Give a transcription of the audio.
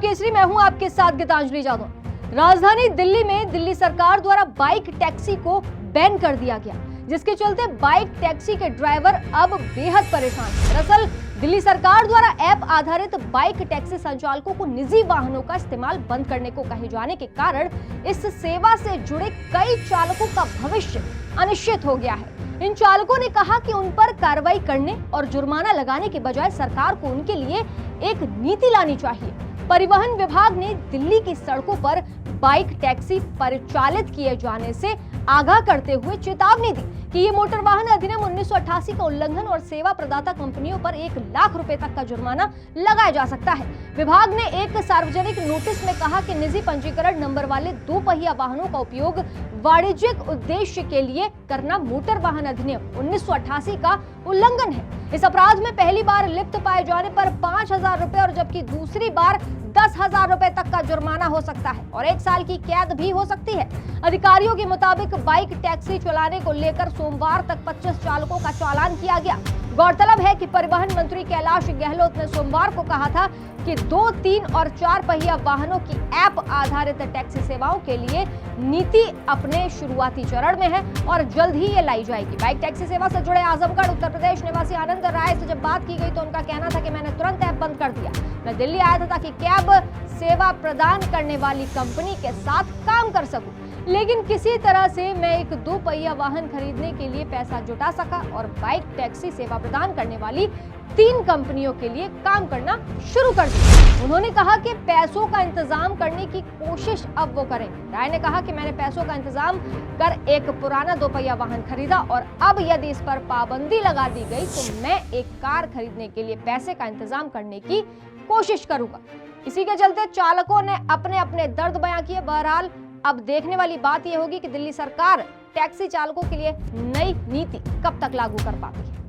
केसरी, मैं हूं आपके साथ गीतांजलि जादव। राजधानी दिल्ली में दिल्ली सरकार द्वारा बाइक टैक्सी को बैन कर दिया गया, जिसके चलते बाइक टैक्सी के ड्राइवर अब बेहद परेशान हैं। दरअसल दिल्ली सरकार द्वारा ऐप आधारित बाइक टैक्सी संचालकों को निजी वाहनों का इस्तेमाल बंद करने को कहे जाने के कारण इस सेवा से जुड़े कई चालकों का भविष्य अनिश्चित हो गया है। इन चालकों ने कहा कि उन पर कार्रवाई करने और जुर्माना लगाने के बजाय सरकार को उनके लिए एक नीति लानी चाहिए। परिवहन विभाग ने दिल्ली की सड़कों पर बाइक टैक्सी परिचालित किए जाने से आगाह करते हुए चेतावनी दी कि ये मोटर वाहन अधिनियम 1988 का उल्लंघन और सेवा प्रदाता कंपनियों पर 1 लाख रुपए तक का जुर्माना लगाया जा सकता है। विभाग ने एक सार्वजनिक नोटिस में कहा कि निजी पंजीकरण नंबर वाले 2 पहिया वाहनों का उपयोग वाणिज्यिक उद्देश्य के लिए करना मोटर वाहन अधिनियम 1988 का उल्लंघन है। इस अपराध में पहली बार लिप्त पाए जाने पर 5,000 रुपए और जबकि दूसरी बार 10,000 रुपए तक का जुर्माना हो सकता है और 1 साल की कैद भी हो सकती है। अधिकारियों के मुताबिक बाइक टैक्सी चलाने को लेकर सोमवार तक 25 चालकों का चालान किया गया। गौरतलब है कि परिवहन मंत्री कैलाश गहलोत ने सोमवार को कहा था कि 2, 3 और 4 पहिया वाहनों की ऐप आधारित टैक्सी सेवाओं के लिए नीति अपने शुरुआती चरण में है और जल्द ही ये लाई जाएगी। बाइक टैक्सी सेवा से जुड़े आजमगढ़ उत्तर प्रदेश निवासी आनंद राय से जब बात की गई तो उनका कहना था कि मैंने तुरंत ऐप बंद कर दिया। मैं दिल्ली आया था ताकि कैब सेवा प्रदान करने वाली कंपनी के साथ काम कर सकूं, लेकिन किसी तरह से मैं एक 2 पहिया वाहन खरीदने के लिए पैसा जुटा सका और बाइक टैक्सी सेवा प्रदान करने वाली 3 कंपनियों के लिए काम करना शुरू कर दिया। उन्होंने कहा कि पैसों का इंतजाम करने की कोशिश अब वो करेंगे। राय ने कहा कि मैंने पैसों का इंतजाम कर एक पुराना 2 पहिया वाहन खरीदा और अब यदि इस पर पाबंदी लगा दी गई तो मैं एक कार खरीदने के लिए पैसे का इंतजाम करने की कोशिश करूंगा। इसी के चलते चालकों ने अपने अपने दर्द बयां किए। बहरहाल अब देखने वाली बात यह होगी कि दिल्ली सरकार टैक्सी चालकों के लिए नई नीति कब तक लागू कर पाती है।